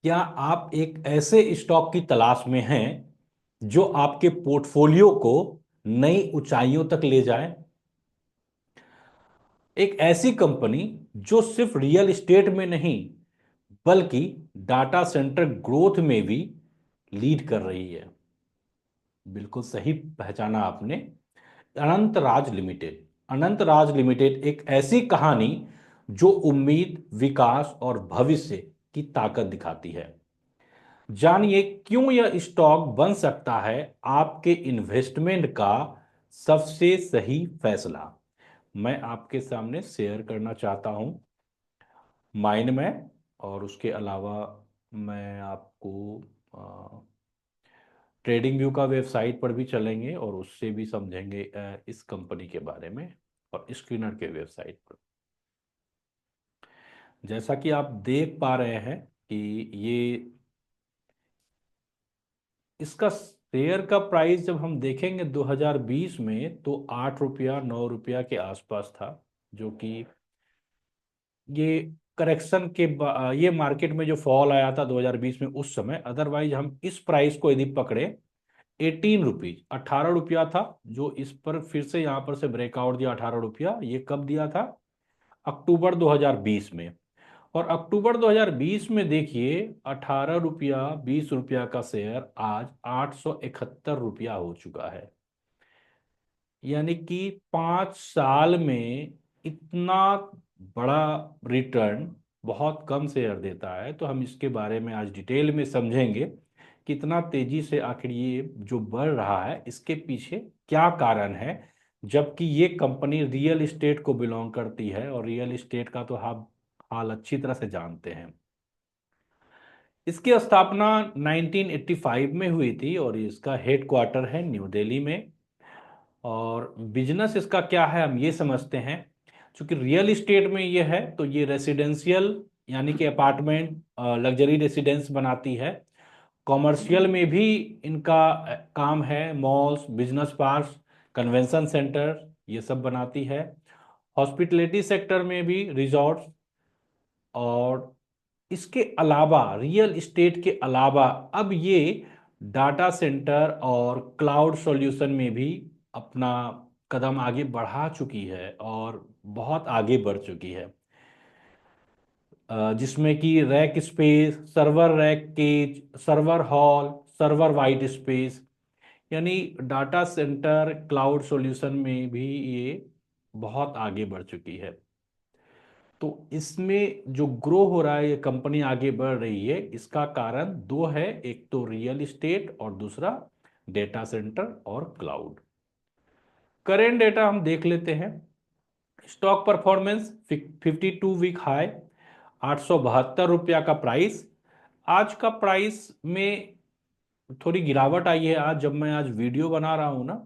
क्या आप एक ऐसे स्टॉक की तलाश में हैं जो आपके पोर्टफोलियो को नई ऊंचाइयों तक ले जाए? एक ऐसी कंपनी जो सिर्फ रियल एस्टेट में नहीं बल्कि डाटा सेंटर ग्रोथ में भी लीड कर रही है। बिल्कुल सही पहचाना आपने। अनंत राज लिमिटेड एक ऐसी कहानी जो उम्मीद, विकास और भविष्य की ताकत दिखाती है। जानिए क्यों यह स्टॉक बन सकता है आपके इन्वेस्टमेंट का सबसे सही फैसला। मैं आपके सामने शेयर करना चाहता हूं माइंड में, और उसके अलावा मैं आपको ट्रेडिंग व्यू का वेबसाइट पर भी चलेंगे और उससे भी समझेंगे इस कंपनी के बारे में, और स्क्रीनर के वेबसाइट पर। जैसा कि आप देख पा रहे हैं कि ये इसका शेयर का प्राइस जब हम देखेंगे 2020 में तो 8 रुपया 9 रुपया के आसपास था, जो कि ये करेक्शन ये मार्केट में जो फॉल आया था 2020 में उस समय। अदरवाइज हम इस प्राइस को यदि पकड़े 18 रुपीज, 18 रुपया था, जो इस पर फिर से यहाँ पर से ब्रेकआउट दिया 18 रुपया। ये कब दिया था? अक्टूबर 2020 में। और अक्टूबर 2020 में देखिए 18 रुपया 20 रुपया का शेयर आज 871 रुपया हो चुका है। यानी कि 5 साल में इतना बड़ा रिटर्न बहुत कम शेयर देता है। तो हम इसके बारे में आज डिटेल में समझेंगे कितना तेजी से आखिर ये जो बढ़ रहा है इसके पीछे क्या कारण है, जबकि ये कंपनी रियल एस्टेट को बिलोंग करती है और रियल एस्टेट का तो हम हाल अच्छी तरह से जानते हैं। इसकी स्थापना 1985 में हुई थी और इसका हेडक्वार्टर है न्यू दिल्ली में। और बिजनेस इसका क्या है हम ये समझते हैं। चूंकि रियल एस्टेट में ये है तो ये रेसिडेंशियल यानी कि अपार्टमेंट, लग्जरी रेसिडेंस बनाती है। कॉमर्शियल में भी इनका काम है, malls, business parks, convention centre, ये सब बनाती है। हॉस्पिटलिटी सेक्टर में भी रिजॉर्ट्स, और इसके अलावा रियल एस्टेट के अलावा अब ये डाटा सेंटर और क्लाउड सॉल्यूशन में भी अपना कदम आगे बढ़ा चुकी है और बहुत आगे बढ़ चुकी है। जिसमें कि rack space, server rack cage, server hall, server white space, यानी डाटा सेंटर क्लाउड सॉल्यूशन में भी ये बहुत आगे बढ़ चुकी है। तो इसमें जो ग्रो हो रहा है, ये कंपनी आगे बढ़ रही है, इसका कारण दो है। एक तो रियल एस्टेट और दूसरा डेटा सेंटर और क्लाउड। करेंट डेटा हम देख लेते हैं। स्टॉक परफॉर्मेंस 52 वीक हाई, 872 रुपया का प्राइस। आज का प्राइस में थोड़ी गिरावट आई है। आज जब मैं आज वीडियो बना रहा हूँ ना,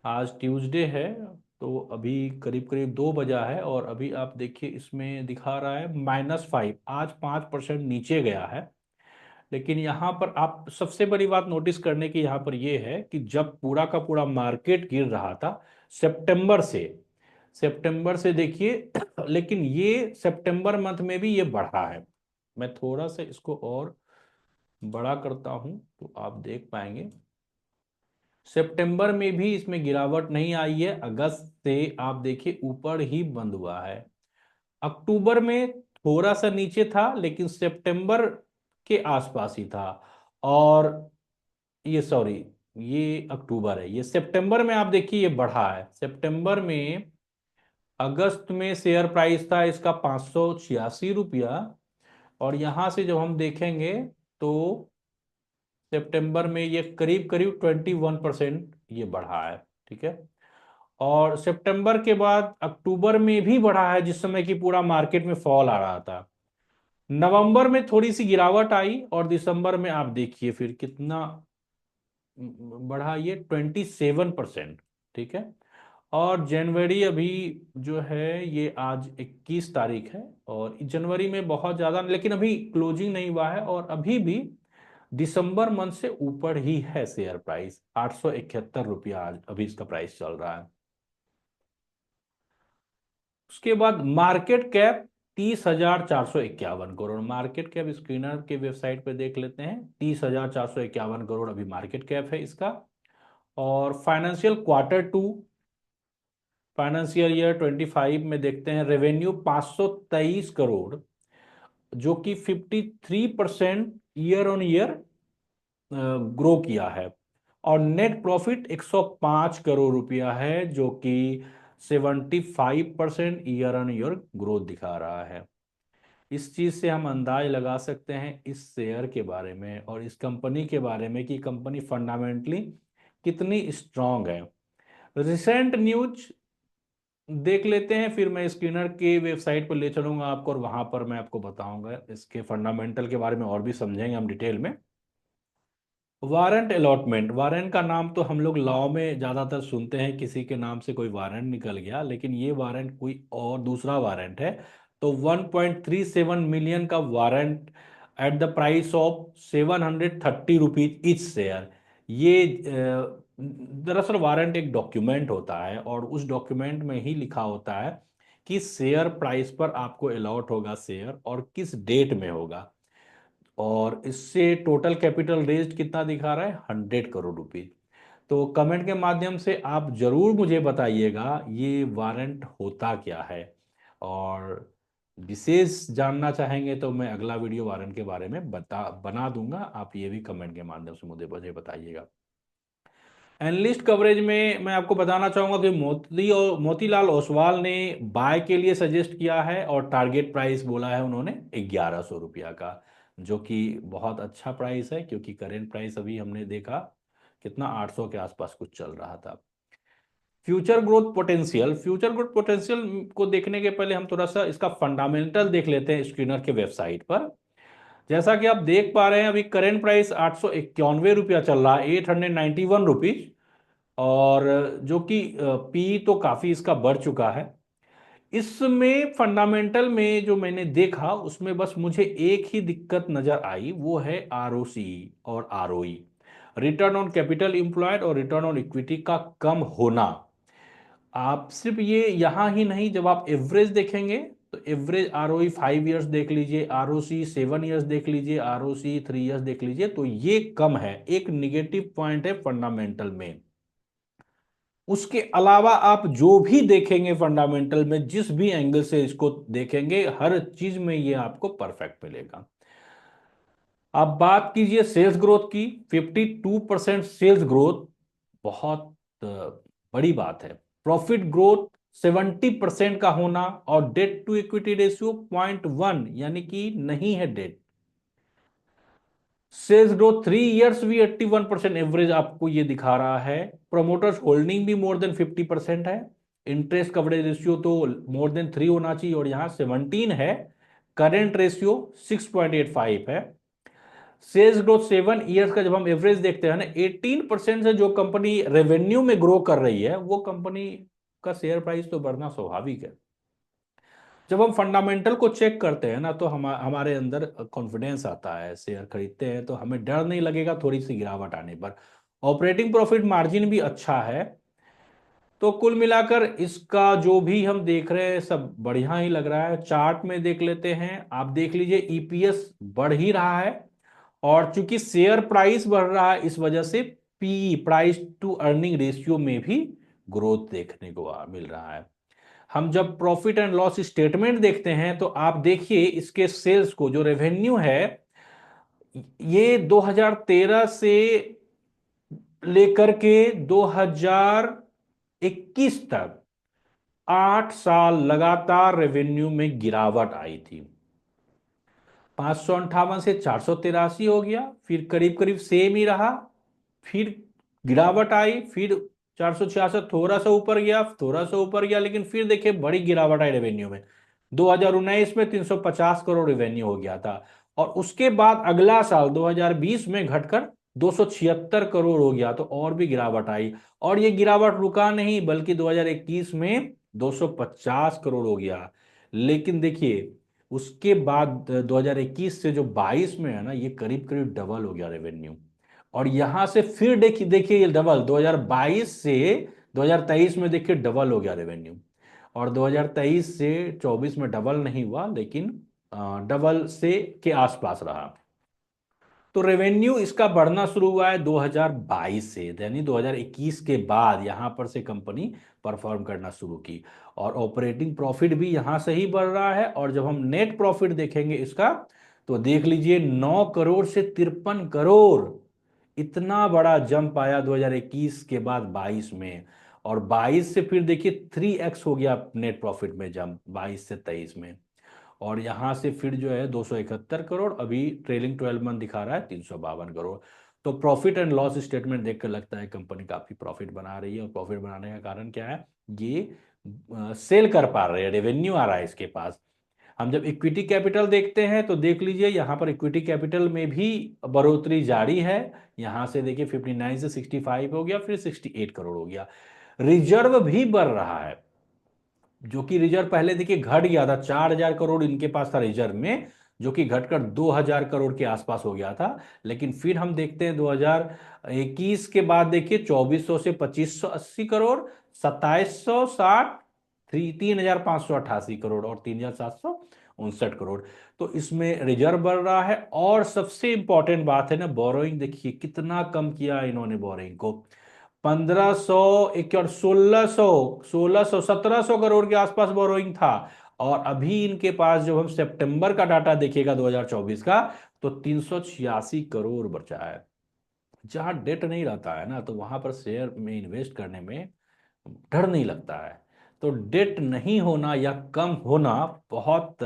आज ट्यूसडे है, तो अभी करीब करीब 2 बजा है और अभी आप देखिए इसमें दिखा रहा है -5। आज 5% नीचे गया है। लेकिन यहाँ पर आप सबसे बड़ी बात नोटिस करने की यहाँ पर यह है कि जब पूरा का पूरा मार्केट गिर रहा था सितंबर से, देखिए लेकिन ये सितंबर मंथ में भी ये बढ़ा है। मैं थोड़ा सा इसको और बड़ा करता हूं तो आप देख पाएंगे सितंबर में भी इसमें गिरावट नहीं आई है। अगस्त से आप देखिए ऊपर ही बंद हुआ है। अक्टूबर में थोड़ा सा नीचे था लेकिन सितंबर के आसपास ही था। और ये सॉरी, ये अक्टूबर है, ये सितंबर में आप देखिए ये बढ़ा है। सितंबर में, अगस्त में शेयर प्राइस था इसका 586 रुपया, और यहां से जब हम देखेंगे तो सितंबर में ये करीब करीब 21% ये बढ़ा है। ठीक है। और सितंबर के बाद अक्टूबर में भी बढ़ा है, जिस समय की पूरा मार्केट में फॉल आ रहा था। नवंबर में थोड़ी सी गिरावट आई और दिसंबर में आप देखिए फिर कितना बढ़ा, ये 27%। ठीक है। और जनवरी अभी जो है ये आज 21 तारीख है, और जनवरी में बहुत ज़्यादा लेकिन अभी क्लोजिंग नहीं हुआ है, और अभी भी दिसंबर मंथ से ऊपर ही है शेयर प्राइस। 871 रुपया आज अभी इसका प्राइस चल रहा है। उसके बाद market cap 30,451 crore market cap. Screener के वेबसाइट पे देख लेते हैं, 30,451 करोड़ अभी मार्केट कैप है इसका। और फाइनेंशियल क्वार्टर 2, फाइनेंशियल ईयर 25 में देखते हैं, रेवेन्यू 523 करोड़, जो कि 53% ईयर ऑन ईयर ग्रो किया है। और नेट प्रॉफिट 105 करोड़ रुपया है, जो कि 75% ईयर ऑन ईयर ग्रोथ दिखा रहा है। इस चीज से हम अंदाज लगा सकते हैं इस शेयर के बारे में और इस कंपनी के बारे में कि कंपनी फंडामेंटली कितनी स्ट्रांग है। रिसेंट न्यूज देख लेते हैं, फिर मैं स्क्रीनर के वेबसाइट पर ले चलूंगा आपको और वहां पर मैं आपको बताऊंगा इसके फंडामेंटल के बारे में, और भी समझेंगे हम डिटेल में। वारंट अलॉटमेंट, वारंट का नाम तो हम लोग लॉ में ज्यादातर सुनते हैं, किसी के नाम से कोई वारंट निकल गया, लेकिन ये वारंट कोई और दूसरा वारंट है। तो 1.37 मिलियन का warrant at the price of 730 rupees each share. ये दरअसल वारंट एक डॉक्यूमेंट होता है और उस डॉक्यूमेंट में ही लिखा होता है कि शेयर प्राइस पर आपको अलॉट होगा शेयर और किस डेट में होगा। और इससे टोटल कैपिटल रेज्ड कितना दिखा रहा है, 100 करोड़ रुपीज। तो कमेंट के माध्यम से आप जरूर मुझे बताइएगा ये वारंट होता क्या है, और विशेष जानना चाहेंगे तो मैं अगला वीडियो वारंट के बारे में बना दूंगा। आप ये भी कमेंट के माध्यम से मुझे बताइएगा। एनालिस्ट कवरेज में मैं आपको बताना चाहूंगा कि मोतीलाल ओसवाल ने बाय के लिए सजेस्ट किया है और टारगेट प्राइस बोला है उन्होंने 1100 रुपया का, जो कि बहुत अच्छा प्राइस है, क्योंकि करेंट प्राइस अभी हमने देखा कितना 800 के आसपास कुछ चल रहा था। Future growth potential, future growth potential को देखने के पहले हम थोड़ा सा इसका फंडामेंटल देख लेते हैं स्क्रीनर के वेबसाइट पर। जैसा कि आप देख पा रहे हैं अभी करेंट प्राइस 891 रुपया चल रहा है, 891 रुपीज। और जो कि पी तो काफी इसका बढ़ चुका है। इसमें फंडामेंटल में जो मैंने देखा उसमें बस मुझे एक ही दिक्कत नजर आई, वो है आरओसी और ROE, return on capital employed और रिटर्न ऑन इक्विटी का कम होना। आप सिर्फ ये यहां ही नहीं, जब आप एवरेज देखेंगे तो एवरेज आरओई 5 ईयर्स देख लीजिए, आरओसी 7 ईयर्स देख लीजिए, आरओसी 3 ईयर्स देख लीजिए, तो ये कम है, एक निगेटिव पॉइंट है फंडामेंटल में। उसके अलावा आप जो भी देखेंगे फंडामेंटल में, जिस भी एंगल से इसको देखेंगे, हर चीज में ये आपको परफेक्ट मिलेगा। आप बात कीजिए सेल्स ग्रोथ की, 52% सेल्स ग्रोथ बहुत अ, बड़ी बात है। प्रॉफिट ग्रोथ 70% का होना और डेट टू इक्विटी रेशियो 0.1, यानी कि नहीं है डेट। सेल्स ग्रोथ 3 ईयर्स भी 81% एवरेज आपको ये दिखा रहा है। प्रोमोटर्स होल्डिंग भी मोर देन 50% है। इंटरेस्ट कवरेज रेशियो तो मोर देन 3 होना चाहिए और यहां 17 है। करेंट रेशियो 6.85 है। सेल्स ग्रोथ 7 ईयर्स का जब हम एवरेज देखते हैं ना, 18% से जो कंपनी रेवेन्यू में ग्रो कर रही है वो कंपनी का शेयर प्राइस तो बढ़ना स्वाभाविक है। जब हम फंडामेंटल को चेक करते हैं ना, तो हमारे अंदर कॉन्फिडेंस आता है, शेयर खरीदते हैं तो हमें डर नहीं लगेगा थोड़ी सी गिरावट आने पर। ऑपरेटिंग प्रॉफिट मार्जिन भी अच्छा है। तो कुल मिलाकर इसका जो भी हम देख रहे हैं सब बढ़िया ही लग रहा है। चार्ट में देख लेते हैं, आप देख लीजिए ईपीएस बढ़ ही रहा है, और चूंकि शेयर प्राइस बढ़ रहा है इस वजह से P, price to earning ratio में भी ग्रोथ देखने को मिल रहा है। हम जब प्रॉफिट एंड लॉस स्टेटमेंट देखते हैं तो आप देखिए इसके सेल्स को, जो रेवेन्यू है, ये 2013 से लेकर के 2021 तक 8 साल लगातार रेवेन्यू में गिरावट आई थी। 558 से 483 हो गया, फिर करीब करीब सेम ही रहा, फिर गिरावट आई, फिर 466 थोड़ा सा ऊपर गया, थोड़ा सा ऊपर गया, लेकिन फिर देखिए बड़ी गिरावट आई रेवेन्यू में। 2019 में 350 करोड़ रेवेन्यू हो गया था, और उसके बाद अगला साल 2020 में घटकर 276 करोड़ हो गया, तो और भी गिरावट आई। और ये गिरावट रुका नहीं, बल्कि 2021 में 250 करोड़ हो गया। लेकिन देखिए उसके बाद 2021 से जो 22 में है ना, ये करीब करीब डबल हो गया रेवेन्यू। और यहां से फिर देखिए देखिए ये डबल 2022 से 2023 में देखिए डबल हो गया रेवेन्यू। और 2023 से 24 में डबल नहीं हुआ, लेकिन डबल से के आसपास रहा। तो रेवेन्यू इसका बढ़ना शुरू हुआ है 2022 से, यानी 2021 के बाद यहां पर से कंपनी परफॉर्म करना शुरू की। और ऑपरेटिंग प्रॉफिट भी यहां से ही बढ़ रहा है। और जब हम नेट प्रॉफिट देखेंगे इसका, तो देख लीजिए 9 करोड़ से 53 करोड़, इतना बड़ा जंप आया 2021 के बाद 22 में। और 22 से फिर देखिए 3x हो गया नेट प्रॉफिट में जंप 22 से 23 में। और यहां से फिर जो है 271 करोड़, अभी ट्रेलिंग 12 मंथ दिखा रहा है 352 करोड़। तो प्रॉफिट एंड लॉस स्टेटमेंट देखकर लगता है कंपनी काफी प्रॉफिट बना रही है। और प्रॉफिट बनाने का कारण क्या है, ये सेल कर पा रहे हैं, रेवेन्यू आ रहा है इसके पास। हम जब इक्विटी कैपिटल देखते हैं तो देख लीजिए यहाँ पर इक्विटी कैपिटल में भी बढ़ोतरी जारी है। यहाँ से देखिए 59 से 65 हो गया, फिर 68 करोड़ हो गया। रिजर्व भी बढ़ रहा है, जो कि रिजर्व पहले देखिए घट गया था, 4,000 करोड़ इनके पास था रिजर्व में, जो कि घटकर 2,000 करोड़ के आसपास हो गया था। लेकिन फिर हम देखते हैं 2021 के बाद देखिए 2,400 से 2,580 करोड़, 2,760, 3,588 करोड़ और 3,759 करोड़। तो इसमें रिजर्व बढ़ रहा है। और सबसे इंपॉर्टेंट बात है ना, बोरोइंग देखिए कितना कम किया इन्होंने बोरोइंग को। 1,500, एक और 1,600, 1,700 करोड़ के आसपास बोरोइंग था। और अभी इनके पास जब हम सितंबर का डाटा देखिएगा 2024 का, तो 386 करोड़ बचा है। जहां डेट नहीं रहता है ना, तो वहां पर शेयर में इन्वेस्ट करने में डर नहीं लगता है। तो डेट नहीं होना या कम होना बहुत,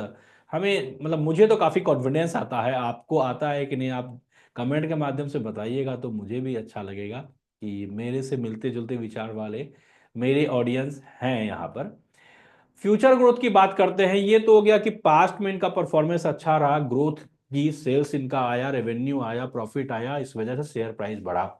हमें मतलब मुझे तो काफी कॉन्फिडेंस आता है। आपको आता है कि नहीं, आप कमेंट के माध्यम से बताइएगा तो मुझे भी अच्छा लगेगा कि मेरे से मिलते जुलते विचार वाले मेरे ऑडियंस हैं यहाँ पर। फ्यूचर ग्रोथ की बात करते हैं। ये तो हो गया कि पास्ट में इनका परफॉर्मेंस अच्छा रहा, ग्रोथ की, सेल्स इनका आया, रेवेन्यू आया, प्रॉफिट आया, इस वजह से शेयर प्राइस बढ़ा।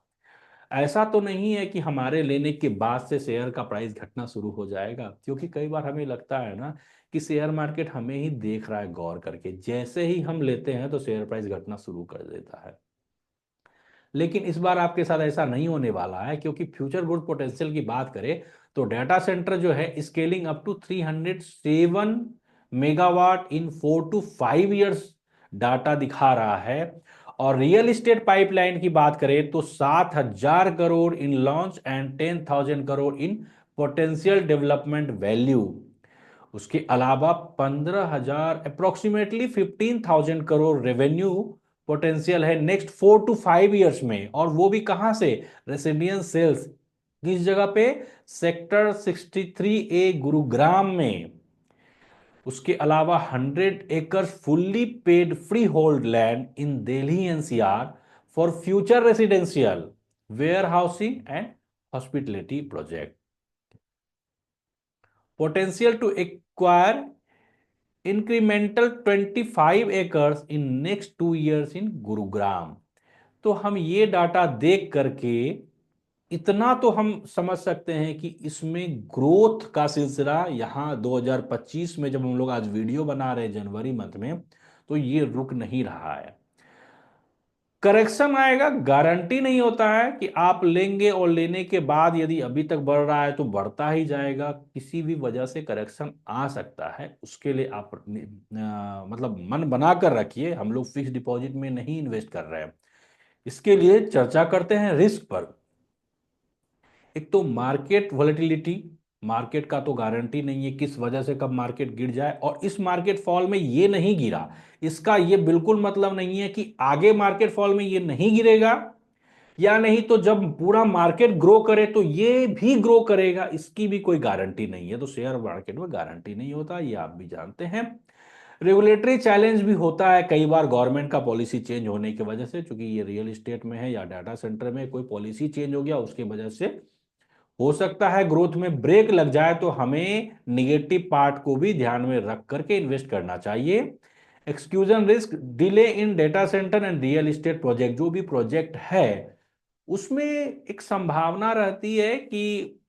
ऐसा तो नहीं है कि हमारे लेने के बाद से शेयर का प्राइस घटना शुरू हो जाएगा, क्योंकि कई बार हमें लगता है ना कि शेयर मार्केट हमें ही देख रहा है गौर करके, जैसे ही हम लेते हैं तो शेयर प्राइस घटना शुरू कर देता है। लेकिन इस बार आपके साथ ऐसा नहीं होने वाला है, क्योंकि फ्यूचर ग्रोथ पोटेंशियल की बात करें तो डाटा सेंटर जो है scaling up to 307 megawatt in 4 to 5 years data दिखा रहा है। और रियल एस्टेट पाइपलाइन की बात करें तो 7,000 crore in launch and 10,000 crore in potential development value. उसके अलावा 15,000, अप्रोक्सीमेटली 15,000 करोड़ रेवेन्यू पोटेंशियल है नेक्स्ट 4 to 5 years में। और वो भी कहां से, रेसिडेंस सेल्स, किस जगह पे, सेक्टर 63A गुरुग्राम में। उसके अलावा 100 acres fully paid free hold land in Delhi NCR for future residential, warehousing and hospitality project. Potential to acquire incremental 25 acres in next 2 years in Gurugram. तो हम ये डाटा देख करके इतना तो हम समझ सकते हैं कि इसमें ग्रोथ का सिलसिला यहाँ 2025 में, जब हम लोग आज वीडियो बना रहे हैं जनवरी मंथ में, तो ये रुक नहीं रहा है। करेक्शन आएगा, गारंटी नहीं होता है कि आप लेंगे और लेने के बाद यदि अभी तक बढ़ रहा है तो बढ़ता ही जाएगा। किसी भी वजह से करेक्शन आ सकता है, उसके लिए आप मतलब मन बना कर रखिए। हम लोग फिक्स डिपॉजिट में नहीं इन्वेस्ट कर रहे हैं। इसके लिए चर्चा करते हैं रिस्क पर। एक तो मार्केट वॉलेटिलिटी, मार्केट का तो गारंटी नहीं है किस वजह से कब मार्केट गिर जाए। और इस मार्केट फॉल में ये नहीं गिरा, इसका ये बिल्कुल मतलब नहीं है कि आगे मार्केट फॉल में ये नहीं गिरेगा, या नहीं तो जब पूरा मार्केट ग्रो करे तो ये भी ग्रो करेगा, इसकी भी कोई गारंटी नहीं है। तो शेयर मार्केट में गारंटी नहीं होता, ये आप भी जानते हैं। रेगुलेटरी चैलेंज भी होता है कई बार गवर्नमेंट का पॉलिसी चेंज होने की वजह से, क्योंकि ये रियल एस्टेट में है या डाटा सेंटर में कोई पॉलिसी चेंज हो गया उसकी वजह से हो सकता है ग्रोथ में ब्रेक लग जाए। तो हमें निगेटिव पार्ट को भी ध्यान में रख करके इन्वेस्ट करना चाहिए। Execution risk, delay in data centre and real estate project, जो भी प्रोजेक्ट है उसमें एक संभावना रहती है कि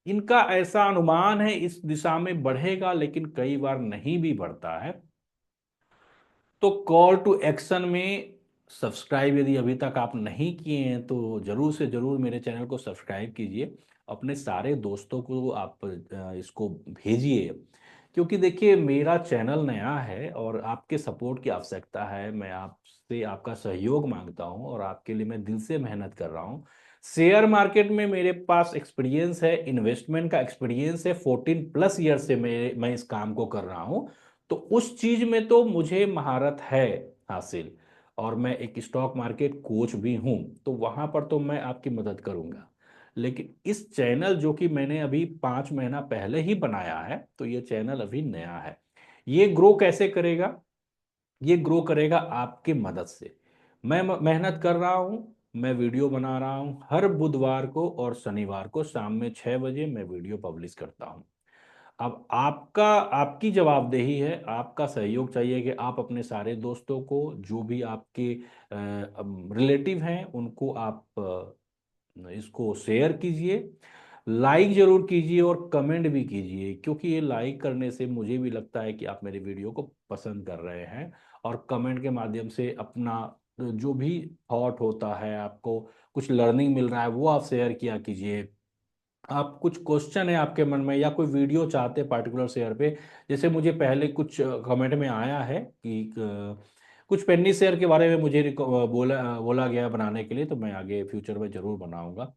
इनका ऐसा अनुमान है इस दिशा में बढ़ेगा, लेकिन कई बार नहीं भी बढ़ता है। तो कॉल टू एक्शन में सब्सक्राइब यदि अभी तक आप नहीं किए हैं तो ज़रूर से ज़रूर मेरे चैनल को सब्सक्राइब कीजिए। अपने सारे दोस्तों को आप इसको भेजिए, क्योंकि देखिए मेरा चैनल नया है और आपके सपोर्ट की आवश्यकता है। मैं आपसे आपका सहयोग मांगता हूं और आपके लिए मैं दिल से मेहनत कर रहा हूं। शेयर मार्केट में मेरे पास एक्सपीरियंस है, इन्वेस्टमेंट का एक्सपीरियंस है, 14+ ईयर से मैं इस काम को कर रहा हूं। तो उस चीज में तो मुझे महारत है हासिल, और मैं एक स्टॉक मार्केट कोच भी हूं। तो वहां पर तो मैं आपकी मदद करूंगा। लेकिन इस चैनल जो कि मैंने अभी 5 महीना पहले ही बनाया है, तो ये चैनल अभी नया है। ये ग्रो कैसे करेगा? ये ग्रो करेगा आपकी मदद से। मैं मेहनत कर रहा हूँ, मैं वीडियो बना रहा हूँ। हर बुधवार को और शनिवार को शाम में 6 बजे मैं वीडियो पब्लिश करता हूँ। अब आपकी जवाबदेही है, आपका सहयोग चाहिए कि आप अपने सारे दोस्तों को, जो भी आपके रिलेटिव हैं, उनको आप इसको शेयर कीजिए, लाइक जरूर कीजिए और कमेंट भी कीजिए, क्योंकि ये लाइक करने से मुझे भी लगता है कि आप मेरे वीडियो को पसंद कर रहे हैं। और कमेंट के माध्यम से अपना जो भी थॉट होता है, आपको कुछ लर्निंग मिल रहा है, वो आप शेयर किया कीजिए। आप कुछ क्वेश्चन है आपके मन में या कोई वीडियो चाहते हैं पार्टिकुलर शेयर पे, जैसे मुझे पहले कुछ कमेंट में आया है कि कुछ पेन्नी शेयर के बारे में मुझे बोला बोला गया बनाने के लिए, तो मैं आगे फ्यूचर में जरूर बनाऊंगा।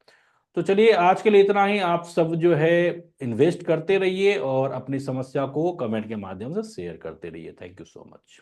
तो चलिए आज के लिए इतना ही। आप सब जो है इन्वेस्ट करते रहिए और अपनी समस्या को कमेंट के माध्यम से शेयर करते रहिए। Thank you so much.